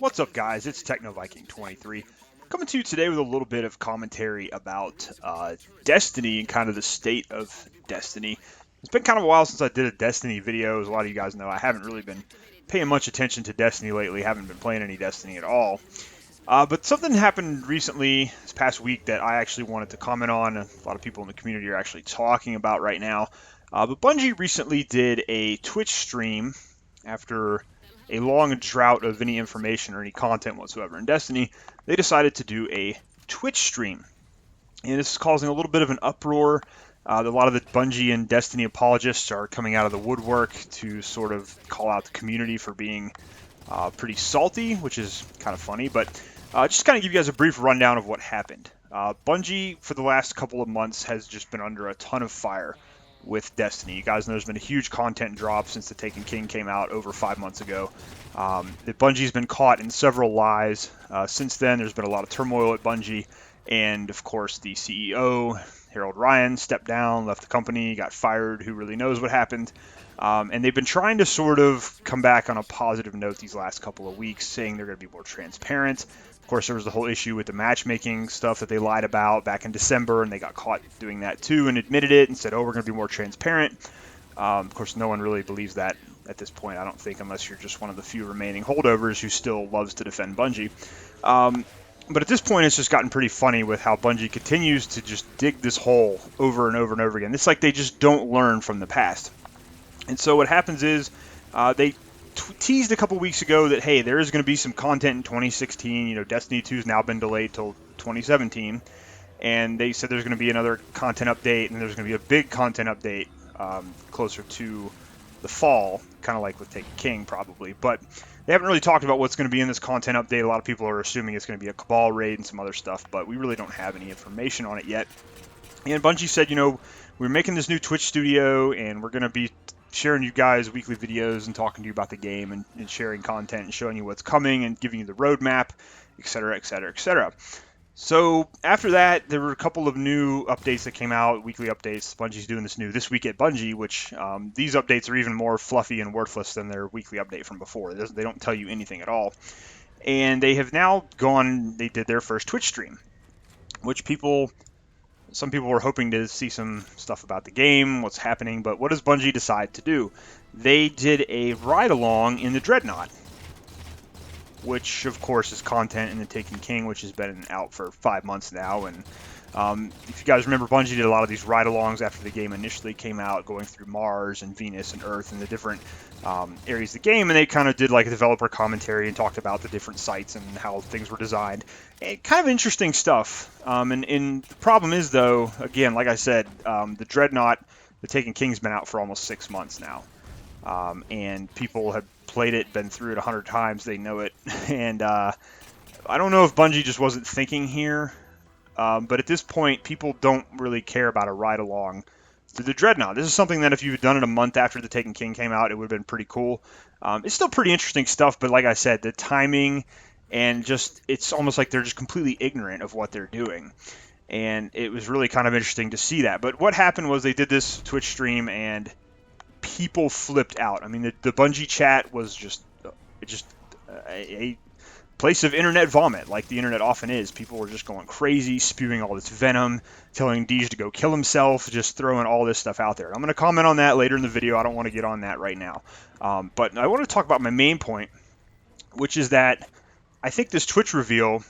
What's up, guys? It's TechnoViking23 coming to you today with a little bit of commentary about Destiny and kind of the state of Destiny. It's been kind of a while since I did a Destiny video. As a lot of you guys know, I haven't really been paying much attention to Destiny lately. Haven't been playing any Destiny at all. But something happened recently, this past week, that I actually wanted to comment on. A lot of people in the community are actually talking about right now. But Bungie recently did a Twitch stream after a long drought of any information or any content whatsoever in Destiny. They decided to do a Twitch stream. And this is causing a little bit of an uproar. A lot of the Bungie and Destiny apologists are coming out of the woodwork to sort of call out the community for being pretty salty, which is kind of funny. But just kind of give you guys a brief rundown of what happened. Bungie, for the last couple of months, has just been under a ton of fire with Destiny. You guys know there's been a huge content drop since The Taken King came out over 5 months ago. The Bungie's been caught in several lies. Since then, there's been a lot of turmoil at Bungie. And, of course, the CEO, Harold Ryan, stepped down, left the company, got fired. Who really knows what happened? And they've been trying to sort of come back on a positive note these last couple of weeks, saying they're going to be more transparent. Of course, there was the whole issue with the matchmaking stuff that they lied about back in December, and they got caught doing that too and admitted it and said, oh, we're going to be more transparent. Of course, no one really believes that at this point, I don't think, unless you're just one of the few remaining holdovers who still loves to defend Bungie. But at this point, it's just gotten pretty funny with how Bungie continues to just dig this hole over and over and over again. It's like they just don't learn from the past. And so what happens is they teased a couple weeks ago that, hey, there is going to be some content in 2016. You know, Destiny 2 has now been delayed till 2017. And they said there's going to be another content update, and there's going to be a big content update closer to the fall, kind of like with Taken King probably. But they haven't really talked about what's going to be in this content update. A lot of people are assuming it's going to be a Cabal raid and some other stuff, but we really don't have any information on it yet. And Bungie said, you know, we're making this new Twitch studio, and we're going to be sharing you guys weekly videos and talking to you about the game and sharing content and showing you what's coming and giving you the roadmap, etc., etc., etc. So after that, there were a couple of new updates that came out, weekly updates. Bungie's doing this new This Week at Bungie, which these updates are even more fluffy and worthless than their weekly update from before. They don't tell you anything at all. And they have now they did their first Twitch stream, which some people were hoping to see some stuff about the game, what's happening, but what does Bungie decide to do? They did a ride-along in the Dreadnaught, which, of course, is content in The Taken King, which has been out for 5 months now. And if you guys remember, Bungie did a lot of these ride-alongs after the game initially came out, going through Mars and Venus and Earth and the different areas of the game, and they kind of did like a developer commentary and talked about the different sites and how things were designed. Kind of interesting stuff. And the problem is, though, again, like I said, the Dreadnaught, The Taken King's been out for almost 6 months now. And people have played it, been through it 100 times, they know it. And I don't know if Bungie just wasn't thinking here, but at this point, people don't really care about a ride-along to the Dreadnaught. This is something that if you had done it a month after The Taken King came out, it would have been pretty cool. It's still pretty interesting stuff, but like I said, the timing and just, it's almost like they're just completely ignorant of what they're doing. And it was really kind of interesting to see that. But what happened was they did this Twitch stream, and people flipped out. I mean, the Bungie chat was just a place of internet vomit, like the internet often is. People were just going crazy, spewing all this venom, telling Deej to go kill himself, just throwing all this stuff out there. I'm going to comment on that later in the video. I don't want to get on that right now. But I want to talk about my main point, which is that I think this Twitch reveal,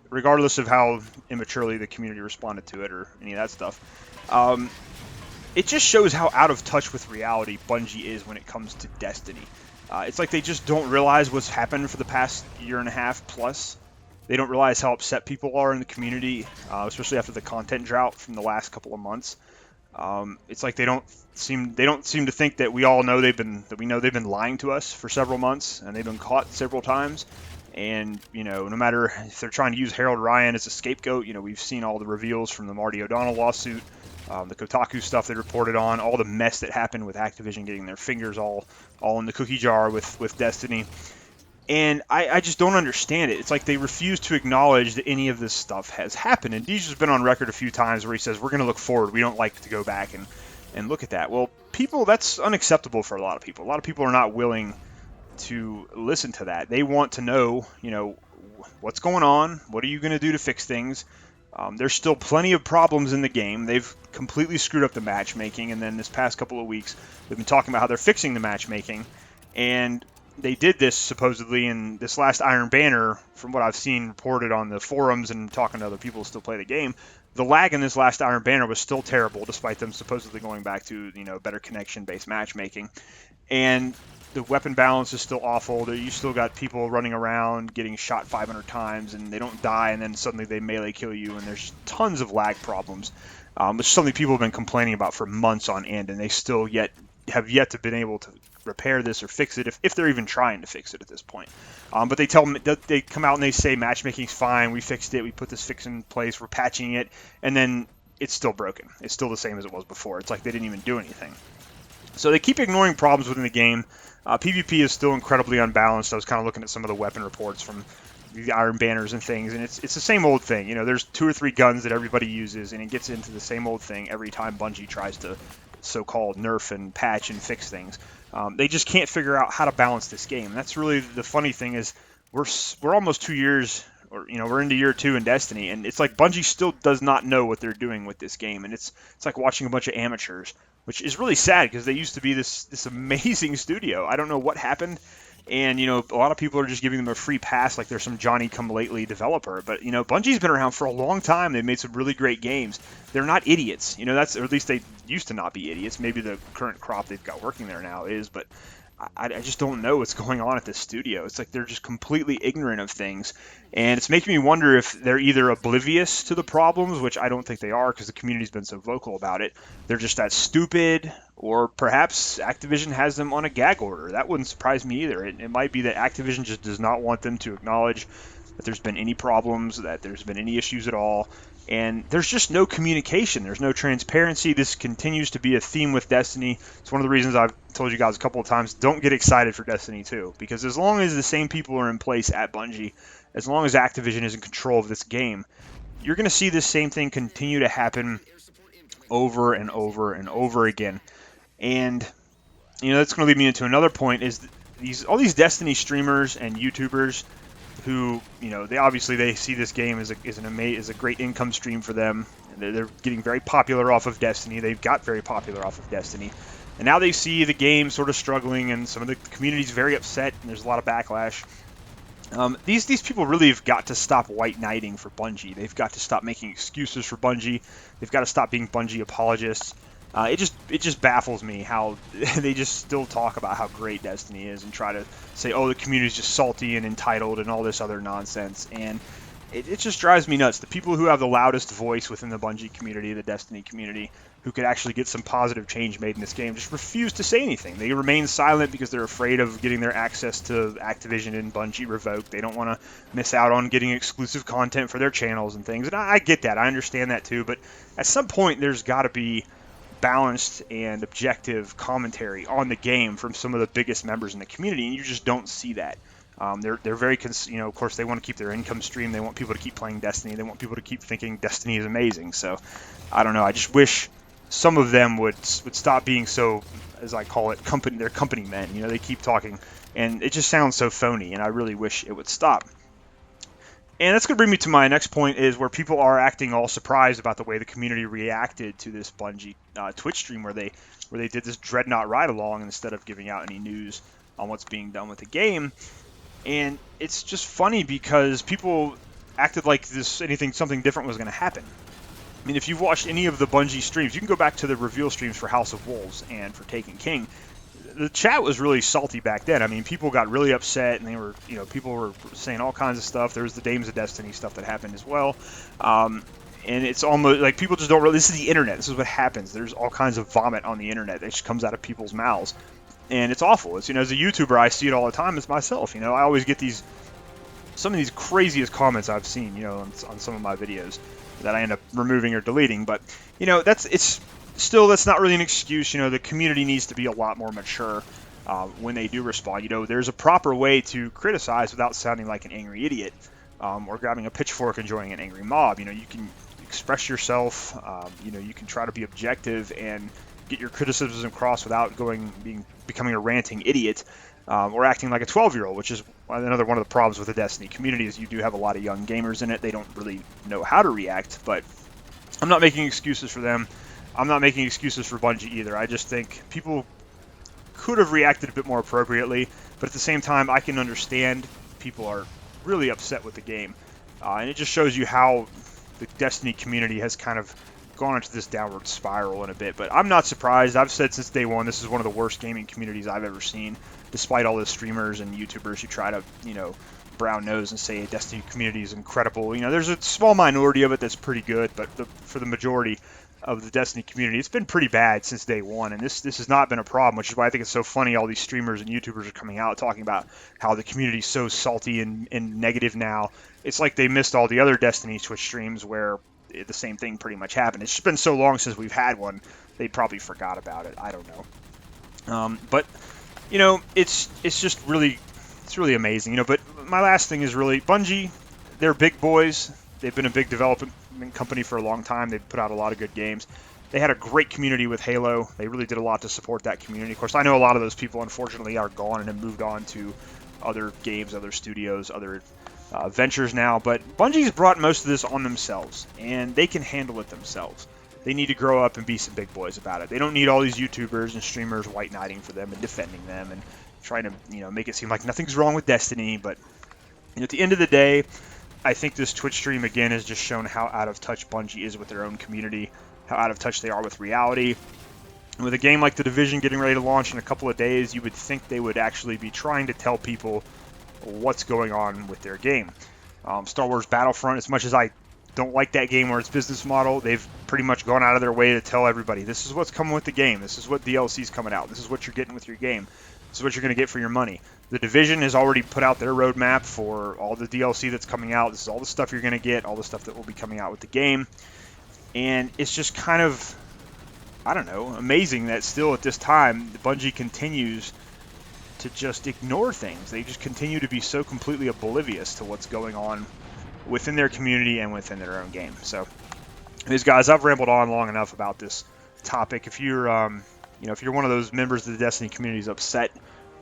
regardless of how immaturely the community responded to it or any of that stuff, it just shows how out of touch with reality Bungie is when it comes to Destiny. It's like they just don't realize what's happened for the past year and a half plus. They don't realize how upset people are in the community, especially after the content drought from the last couple of months. It's like they don't seem to think that we know they've been lying to us for several months, and they've been caught several times. And, you know, no matter if they're trying to use Harold Ryan as a scapegoat, you know, we've seen all the reveals from the Marty O'Donnell lawsuit, the Kotaku stuff they reported on, all the mess that happened with Activision getting their fingers all in the cookie jar with Destiny. And I just don't understand it. It's like they refuse to acknowledge that any of this stuff has happened. And Deej has been on record a few times where he says, we're going to look forward. We don't like to go back and look at that. Well, that's unacceptable for a lot of people. A lot of people are not willing to listen to that. They want to know, you know, what's going on, what are you going to do to fix things. There's still plenty of problems in the game. They've completely screwed up the matchmaking, and then this past couple of weeks, they've been talking about how they're fixing the matchmaking, and they did this supposedly in this last Iron Banner, from what I've seen reported on the forums and talking to other people who still play the game. The lag in this last Iron Banner was still terrible, despite them supposedly going back to, you know, better connection-based matchmaking. And the weapon balance is still awful. You still got people running around getting shot 500 times, and they don't die, and then suddenly they melee kill you, and there's tons of lag problems, which is something people have been complaining about for months on end, and they still have yet to been able to repair this or fix it, if they're even trying to fix it at this point. But they come out and they say matchmaking's fine, we fixed it, we put this fix in place, we're patching it, and then it's still broken. It's still the same as it was before. It's like they didn't even do anything. So they keep ignoring problems within the game. PvP is still incredibly unbalanced. I was kind of looking at some of the weapon reports from the Iron Banners and things, and it's the same old thing. You know, there's 2 or 3 guns that everybody uses, and it gets into the same old thing every time Bungie tries to so-called nerf and patch and fix things. They just can't figure out how to balance this game. That's really the funny thing is we're almost 2 years, or you know, we're into year 2 in Destiny, and it's like Bungie still does not know what they're doing with this game, and it's like watching a bunch of amateurs, which is really sad because they used to be this amazing studio. I don't know what happened. And, you know, a lot of people are just giving them a free pass like they're some Johnny-come-lately developer. But, you know, Bungie's been around for a long time. They've made some really great games. They're not idiots. You know, or at least they used to not be idiots. Maybe the current crop they've got working there now is. But I just don't know what's going on at this studio. It's like they're just completely ignorant of things. And it's making me wonder if they're either oblivious to the problems, which I don't think they are because the community's been so vocal about it. They're just that stupid, or perhaps Activision has them on a gag order. That wouldn't surprise me either. It might be that Activision just does not want them to acknowledge that there's been any problems, that there's been any issues at all. And there's just no communication. There's no transparency. This continues to be a theme with Destiny. It's one of the reasons I've told you guys a couple of times, don't get excited for Destiny 2. Because as long as the same people are in place at Bungie, as long as Activision is in control of this game, you're going to see this same thing continue to happen over and over and over again. And, you know, that's going to lead me into another point, is all these Destiny streamers and YouTubers who, you know, they see this game as a great income stream for them. They're getting very popular off of Destiny. They've got very popular off of Destiny. And now they see the game sort of struggling, and some of the community's very upset, and there's a lot of backlash. These people really have got to stop white knighting for Bungie. They've got to stop making excuses for Bungie. They've got to stop being Bungie apologists. It just baffles me how they just still talk about how great Destiny is and try to say, oh, the community's just salty and entitled and all this other nonsense. And it just drives me nuts. The people who have the loudest voice within the Bungie community, the Destiny community, who could actually get some positive change made in this game, just refuse to say anything. They remain silent because they're afraid of getting their access to Activision and Bungie revoked. They don't want to miss out on getting exclusive content for their channels and things. And I get that. I understand that too. But at some point, there's got to be balanced and objective commentary on the game from some of the biggest members in the community, and you just don't see that. They're very, you know, of course, they want to keep their income stream. They want people to keep playing Destiny. They want people to keep thinking Destiny is amazing. So, I don't know. I just wish some of them would stop being so, as I call it, they're company men. You know, they keep talking, and it just sounds so phony, and I really wish it would stop. And that's going to bring me to my next point, is where people are acting all surprised about the way the community reacted to this Bungie Twitch stream where they did this Dreadnaught ride-along instead of giving out any news on what's being done with the game. And it's just funny because people acted like something different was going to happen. I mean, if you've watched any of the Bungie streams, you can go back to the reveal streams for House of Wolves and for Taken King. The chat was really salty back then. I mean, people got really upset, and people were saying all kinds of stuff. There was the Dames of Destiny stuff that happened as well. And it's almost like people just don't really, this is the internet. This is what happens. There's all kinds of vomit on the internet that just comes out of people's mouths. And it's awful. It's, you know, as a YouTuber, I see it all the time as myself. You know, I always get some of these craziest comments I've seen, you know, on some of my videos that I end up removing or deleting. But, you know, that's not really an excuse. You know, the community needs to be a lot more mature when they do respond. You know, there's a proper way to criticize without sounding like an angry idiot or grabbing a pitchfork and joining an angry mob. You know, you can express yourself. You know, you can try to be objective and get your criticisms across without becoming a ranting idiot. or acting like a 12-year-old, which is another one of the problems with the Destiny community is you do have a lot of young gamers in it. They don't really know how to react, but I'm not making excuses for them. I'm not making excuses for Bungie either. I just think people could have reacted a bit more appropriately, but at the same time, I can understand people are really upset with the game. And it just shows you how the Destiny community has kind of gone into this downward spiral in a bit. But I'm not surprised. I've said since day one, this is one of the worst gaming communities I've ever seen, despite all the streamers and YouTubers who try to, brown nose and say Destiny community is incredible. There's a small minority of it that's pretty good, but for the majority of the Destiny community, it's been pretty bad since day one, and this has not been a problem, which is why I think it's so funny all these streamers and YouTubers are coming out talking about how the community's so salty and negative now. It's like they missed all the other Destiny Twitch streams where the same thing pretty much happened. It's just been so long since we've had one, they probably forgot about it. I don't know. But it's just really, it's really amazing. But my last thing is really Bungie. They're big boys. They've been a big development company for a long time. They've put out a lot of good games. They had a great community with Halo. They really did a lot to support that community. Of course, I know a lot of those people, unfortunately, are gone and have moved on to other games, other studios, other ventures now. But Bungie's brought most of this on themselves, and they can handle it themselves. They need to grow up and be some big boys about it. They don't need all these YouTubers and streamers white knighting for them and defending them and trying to make it seem like nothing's wrong with Destiny. But at the end of the day, I think this Twitch stream, again, has just shown how out of touch Bungie is with their own community, how out of touch they are with reality. And with a game like The Division getting ready to launch in a couple of days, you would think they would actually be trying to tell people what's going on with their game. Star Wars Battlefront, as much as I don't like that game or its business model, they've pretty much gone out of their way to tell everybody, this is what's coming with the game, this is what DLC's coming out, this is what you're getting with your game, this is what you're going to get for your money. The Division has already put out their roadmap for all the DLC that's coming out. This is all the stuff you're going to get, all the stuff that will be coming out with the game. And it's just kind of, I don't know, amazing that still at this time, Bungie continues to just ignore things. They just continue to be so completely oblivious to what's going on within their community and within their own game. So, anyways, guys, I've rambled on long enough about this topic. If you're, if you're one of those members of the Destiny community who's upset,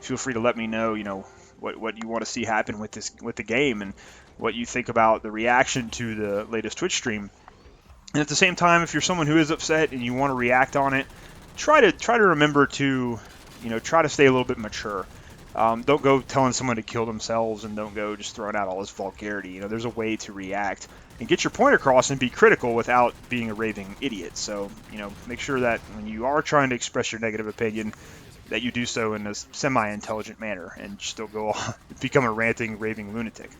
feel free to let me know, what you want to see happen with the game and what you think about the reaction to the latest Twitch stream. And at the same time, if you're someone who is upset and you want to react on it, try to remember to, try to stay a little bit mature. Don't go telling someone to kill themselves, and don't go just throwing out all this vulgarity. There's a way to react and get your point across and be critical without being a raving idiot. So, make sure that when you are trying to express your negative opinion, that you do so in a semi-intelligent manner and just don't go become a ranting, raving lunatic.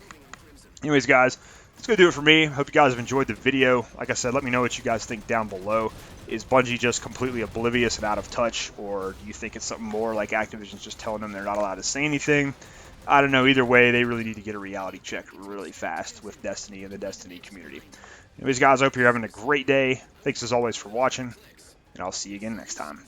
Anyways, guys, that's going to do it for me. Hope you guys have enjoyed the video. Like I said, let me know what you guys think down below. Is Bungie just completely oblivious and out of touch, or do you think it's something more like Activision's just telling them they're not allowed to say anything? I don't know. Either way, they really need to get a reality check really fast with Destiny and the Destiny community. Anyways, guys, I hope you're having a great day. Thanks as always for watching, and I'll see you again next time.